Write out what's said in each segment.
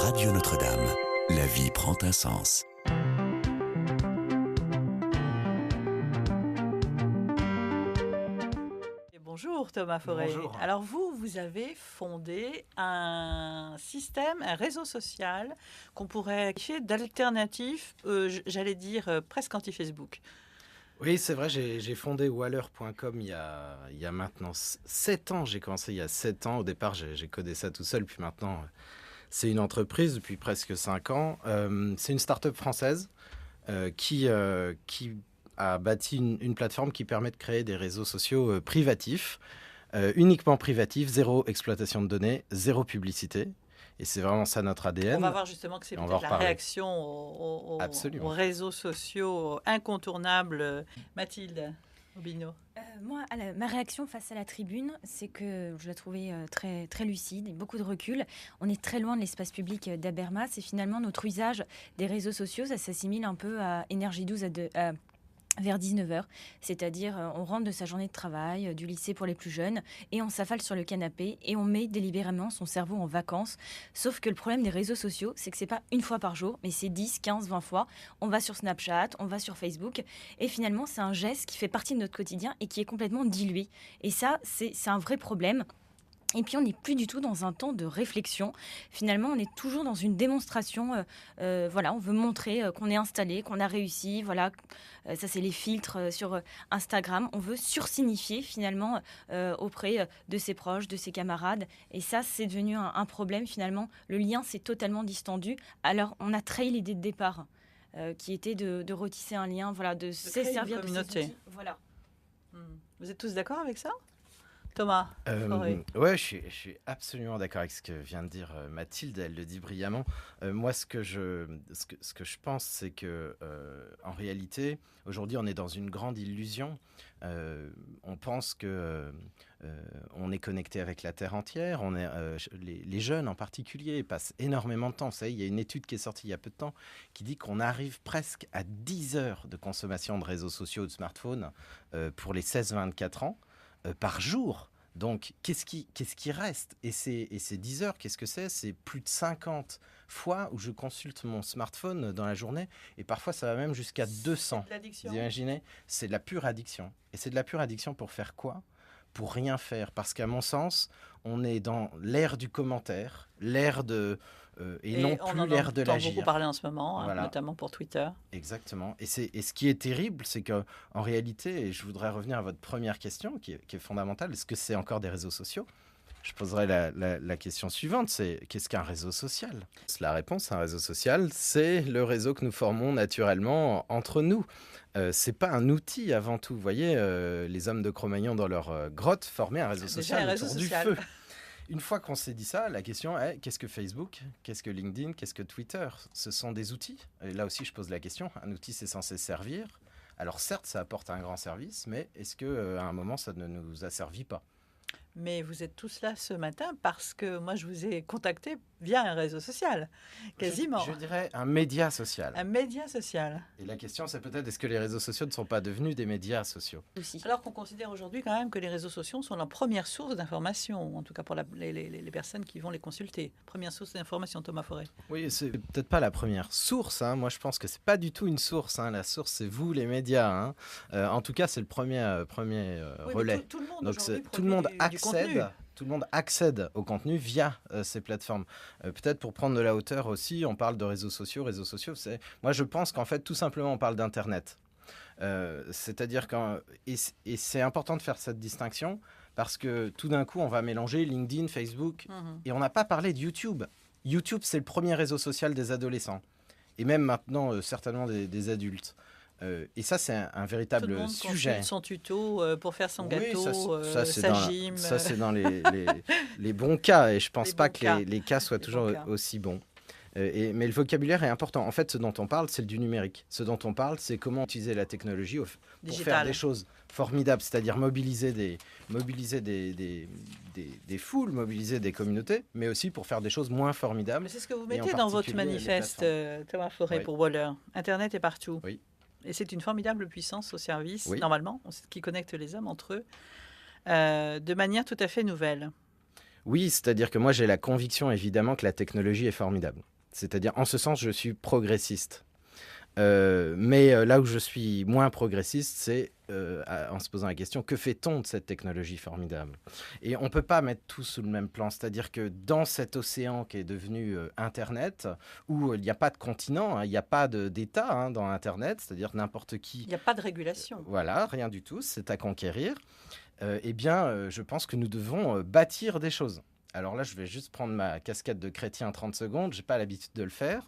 Radio Notre-Dame. La vie prend un sens. Bonjour Thomas Forêt. Bonjour. Alors vous avez fondé un système, un réseau social qu'on pourrait qualifier d'alternatif, j'allais dire presque anti-Facebook. Oui, c'est vrai, j'ai fondé Waller.com il y a maintenant 7 ans. J'ai commencé il y a 7 ans. Au départ, j'ai codé ça tout seul, puis maintenant, c'est une entreprise depuis presque 5 ans. C'est une start-up française qui a bâti une plateforme qui permet de créer des réseaux sociaux privatifs, uniquement privatifs, zéro exploitation de données, zéro publicité. Et c'est vraiment ça notre ADN. On va voir justement que c'est peut-être la réaction aux réseaux sociaux incontournables. Mathilde Obino. Moi, ma réaction face à la tribune, c'est que je la trouvais très, très lucide et beaucoup de recul. On est très loin de l'espace public d'Habermas et finalement notre usage des réseaux sociaux, ça s'assimile un peu à Énergie 12 vers 19h, c'est-à-dire on rentre de sa journée de travail, du lycée pour les plus jeunes, et on s'affale sur le canapé et on met délibérément son cerveau en vacances. Sauf que le problème des réseaux sociaux, c'est que c'est pas une fois par jour, mais c'est 10, 15, 20 fois. On va sur Snapchat, on va sur Facebook, et finalement c'est un geste qui fait partie de notre quotidien et qui est complètement dilué. Et ça, c'est un vrai problème. Et puis on n'est plus du tout dans un temps de réflexion. Finalement, on est toujours dans une démonstration. Voilà, on veut montrer qu'on est installé, qu'on a réussi. Voilà, ça c'est les filtres sur Instagram. On veut sursignifier finalement auprès de ses proches, de ses camarades. Et ça, c'est devenu un problème finalement. Le lien s'est totalement distendu. Alors, on a trahi l'idée de départ, qui était de retisser un lien, voilà, de se servir de ces outils. Voilà. Vous êtes tous d'accord avec ça ? Thomas. Ouais, je suis absolument d'accord avec ce que vient de dire Mathilde. Elle le dit brillamment. Moi, ce que je pense, c'est que en réalité, aujourd'hui, on est dans une grande illusion. On pense que on est connecté avec la Terre entière. Les jeunes en particulier passent énormément de temps. Vous savez, il y a une étude qui est sortie il y a peu de temps qui dit qu'on arrive presque à 10 heures de consommation de réseaux sociaux, de smartphones pour les 16-24 ans. Par jour. Donc, qu'est-ce qui reste ? Et ces 10 heures, qu'est-ce que c'est ? C'est plus de 50 fois où je consulte mon smartphone dans la journée. Et parfois, ça va même jusqu'à 200. C'est de l'addiction. Vous imaginez ? C'est de la pure addiction. Et c'est de la pure addiction pour faire quoi ? Pour rien faire. Parce qu'à mon sens, on est dans l'ère du commentaire, l'ère de... et non plus l'ère de l'agir. On entend beaucoup parler en ce moment, voilà. Notamment pour Twitter. Exactement. Et ce qui est terrible, c'est qu'en réalité, et je voudrais revenir à votre première question, qui est fondamentale, est-ce que c'est encore des réseaux sociaux ? Je poserai la question suivante, c'est qu'est-ce qu'un réseau social ? La réponse à un réseau social, c'est le réseau que nous formons naturellement entre nous. C'est pas un outil avant tout. Vous voyez, les hommes de Cro-Magnon dans leur grotte formaient un réseau social autour du feu. Une fois qu'on s'est dit ça, la question est qu'est-ce que Facebook ? Qu'est-ce que LinkedIn ? Qu'est-ce que Twitter ? Ce sont des outils. Et là aussi, je pose la question. Un outil, c'est censé servir. Alors certes, ça apporte un grand service, mais est-ce qu'à un moment, ça ne nous a servi pas ? Mais vous êtes tous là ce matin parce que moi, je vous ai contacté via un réseau social, quasiment. Je dirais un média social. Un média social. Et la question, c'est peut-être, est-ce que les réseaux sociaux ne sont pas devenus des médias sociaux ? Aussi. Alors qu'on considère aujourd'hui quand même que les réseaux sociaux sont la première source d'information, en tout cas pour les personnes qui vont les consulter. Première source d'information, Thomas Forêt. Oui, c'est peut-être pas la première source. Moi, je pense que c'est pas du tout une source. La source, c'est vous, les médias. En tout cas, c'est le premier relais. Tout le monde donc, aujourd'hui tout le monde accède au contenu via ces plateformes. Peut-être pour prendre de la hauteur aussi, on parle de réseaux sociaux. Moi, je pense qu'en fait, tout simplement, on parle d'Internet. C'est-à-dire et c'est important de faire cette distinction parce que tout d'un coup, on va mélanger LinkedIn, Facebook, et on n'a pas parlé de YouTube. YouTube, c'est le premier réseau social des adolescents, et même maintenant, certainement des adultes. Et ça, c'est un véritable sujet. Son tuto pour faire son gâteau, sa gym. Ça, c'est dans les bons cas, et je ne pense pas que les cas soient toujours aussi bons. Mais le vocabulaire est important. En fait, ce dont on parle, c'est du numérique. Ce dont on parle, c'est comment utiliser la technologie pour faire des choses formidables, c'est-à-dire mobiliser des foules, mobiliser des communautés, mais aussi pour faire des choses moins formidables. Mais c'est ce que vous mettez dans votre manifeste, Thomas Forêt, pour Waller. Internet est partout. Oui. Et c'est une formidable puissance au service, oui. Normalement, qui connecte les hommes entre eux de manière tout à fait nouvelle. Oui, c'est-à-dire que moi, j'ai la conviction, évidemment, que la technologie est formidable. C'est-à-dire, en ce sens, je suis progressiste. Mais là où je suis moins progressiste, c'est en se posant la question, que fait-on de cette technologie formidable? Et on ne peut pas mettre tout sous le même plan. C'est-à-dire que dans cet océan qui est devenu Internet, où il n'y a pas de continent, il n'y a pas d'État dans Internet, c'est-à-dire n'importe qui... Il n'y a pas de régulation. Voilà, rien du tout, c'est à conquérir. Je pense que nous devons bâtir des choses. Alors là, je vais juste prendre ma casquette de chrétien 30 secondes, je n'ai pas l'habitude de le faire.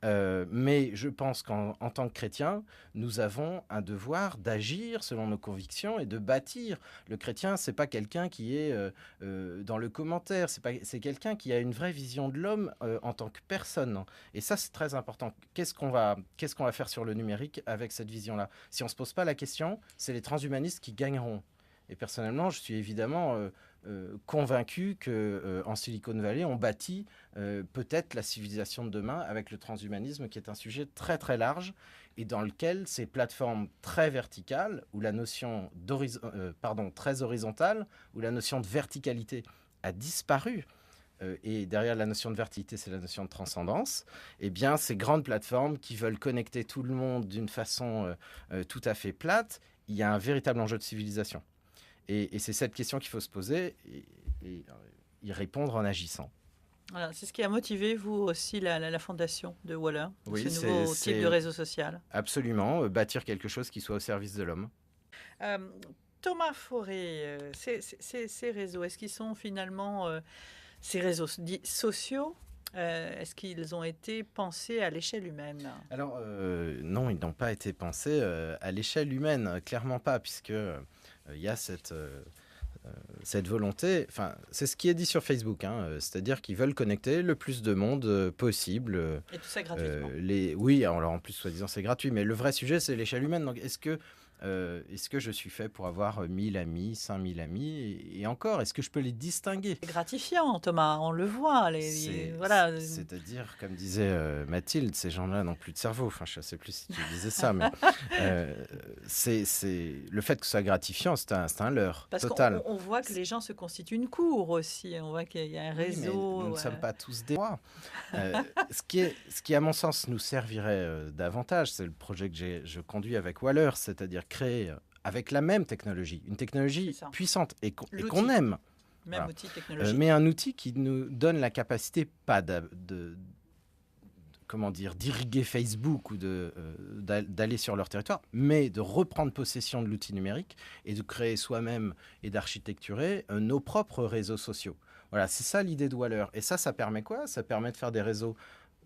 Mais je pense qu'en tant que chrétien, nous avons un devoir d'agir selon nos convictions et de bâtir. Le chrétien, c'est pas quelqu'un qui est dans le commentaire, c'est quelqu'un qui a une vraie vision de l'homme en tant que personne. Et ça, c'est très important. Qu'est-ce qu'on va faire sur le numérique avec cette vision-là? Si on se pose pas la question, c'est les transhumanistes qui gagneront. Et personnellement, je suis évidemment convaincu qu'en Silicon Valley, on bâtit peut-être la civilisation de demain avec le transhumanisme, qui est un sujet très très large et dans lequel ces plateformes très verticales, où la notion très horizontale, où la notion de verticalité a disparu, et derrière la notion de verticalité, c'est la notion de transcendance, eh bien, ces grandes plateformes qui veulent connecter tout le monde d'une façon tout à fait plate, il y a un véritable enjeu de civilisation. Et c'est cette question qu'il faut se poser et y répondre en agissant. Voilà, c'est ce qui a motivé, vous aussi, la fondation de Waller, oui, ce nouveau type de réseau social. Absolument, bâtir quelque chose qui soit au service de l'homme. Thomas Fauré, ces réseaux, est-ce qu'ils sont finalement, ces réseaux dits sociaux, est-ce qu'ils ont été pensés à l'échelle humaine? Alors, non, ils n'ont pas été pensés à l'échelle humaine, clairement pas, puisque... il y a cette volonté, enfin, c'est ce qui est dit sur Facebook, c'est-à-dire qu'ils veulent connecter le plus de monde possible. Et tout ça gratuitement. Oui, alors en plus, soi-disant, c'est gratuit, mais le vrai sujet, c'est l'échelle humaine. Donc, est-ce que je suis fait pour avoir 1000 amis, 5000 amis et encore, est-ce que je peux les distinguer? C'est gratifiant, Thomas, on le voit. Voilà. C'est-à-dire, comme disait Mathilde, ces gens-là n'ont plus de cerveau. Enfin, je ne sais plus si tu disais ça, mais c'est le fait que ce soit gratifiant, c'est un leurre total. Parce qu'on voit que les gens se constituent une cour aussi. On voit qu'il y a un réseau. Oui, mais nous ne sommes pas tous des rois. Ce qui, à mon sens, nous servirait davantage, c'est le projet que je conduis avec Waller, c'est-à-dire créer avec la même technologie, une technologie puissante et qu'on aime. Même outil technologique. Mais un outil qui nous donne la capacité, pas d'irriguer Facebook ou d'aller sur leur territoire, mais de reprendre possession de l'outil numérique et de créer soi-même et d'architecturer nos propres réseaux sociaux. Voilà, c'est ça l'idée de Waller. Et ça permet quoi? Ça permet de faire des réseaux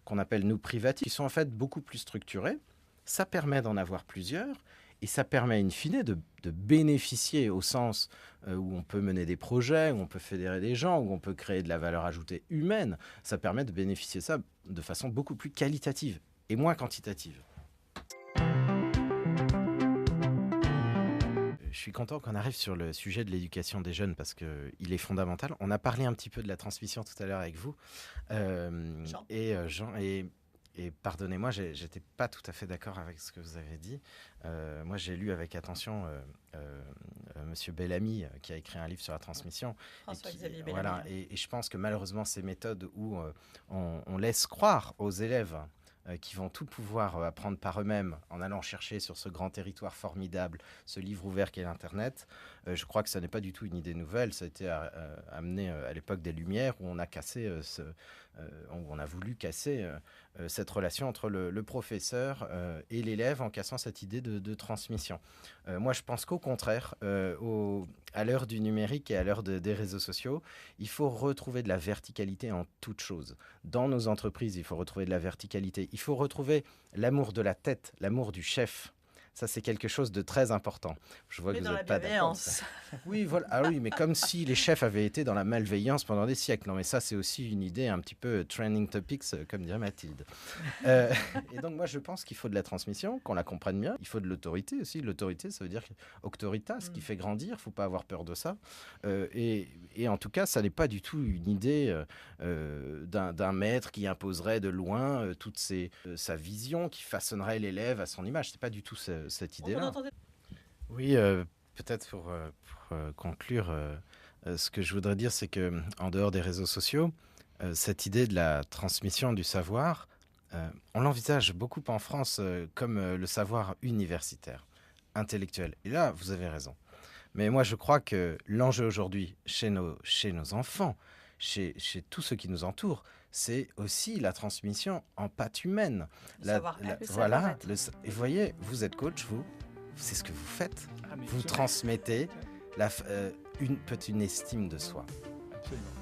qu'on appelle nous privatifs, qui sont en fait beaucoup plus structurés. Ça permet d'en avoir plusieurs. Et ça permet, in fine, de bénéficier au sens où on peut mener des projets, où on peut fédérer des gens, où on peut créer de la valeur ajoutée humaine. Ça permet de bénéficier de ça de façon beaucoup plus qualitative et moins quantitative. Je suis content qu'on arrive sur le sujet de l'éducation des jeunes parce qu'il est fondamental. On a parlé un petit peu de la transmission tout à l'heure avec vous. Jean, et pardonnez-moi, j'étais pas tout à fait d'accord avec ce que vous avez dit. Moi, j'ai lu avec attention Monsieur Bellamy, qui a écrit un livre sur la transmission. François-Xavier Bellamy. Voilà, et je pense que malheureusement, ces méthodes où on laisse croire aux élèves qui vont tout pouvoir apprendre par eux-mêmes en allant chercher sur ce grand territoire formidable ce livre ouvert qu'est l'Internet. Je crois que ça n'est pas du tout une idée nouvelle. Ça a été amené à l'époque des Lumières où on a cassé on a voulu casser cette relation entre le professeur et l'élève en cassant cette idée de transmission. Moi, je pense qu'au contraire, à l'heure du numérique et à l'heure des réseaux sociaux, il faut retrouver de la verticalité en toute chose. Dans nos entreprises, il faut retrouver de la verticalité. Il faut retrouver l'amour de la tête, l'amour du chef. Ça, c'est quelque chose de très important. Je vois que vous n'êtes pas d'accord. Oui, voilà. Ah oui, mais comme si les chefs avaient été dans la malveillance pendant des siècles. Non, mais ça, c'est aussi une idée un petit peu trending topics, comme dirait Mathilde. Et donc, moi, je pense qu'il faut de la transmission, qu'on la comprenne bien. Il faut de l'autorité aussi. L'autorité, ça veut dire auctoritas, qui fait grandir. Il ne faut pas avoir peur de ça. Et en tout cas, ça n'est pas du tout une idée d'un maître qui imposerait de loin toute sa vision, qui façonnerait l'élève à son image. Ce n'est pas du tout cette idée-là. Oui, peut-être pour conclure, ce que je voudrais dire, c'est qu'en dehors des réseaux sociaux, cette idée de la transmission du savoir, on l'envisage beaucoup en France comme le savoir universitaire, intellectuel. Et là, vous avez raison. Mais moi, je crois que l'enjeu aujourd'hui, chez nos enfants, chez tous ceux qui nous entourent, c'est aussi la transmission en pâte humaine. Voilà. Et vous voyez, vous êtes coach, c'est ce que vous faites. Vous transmettez une estime de soi. Absolument.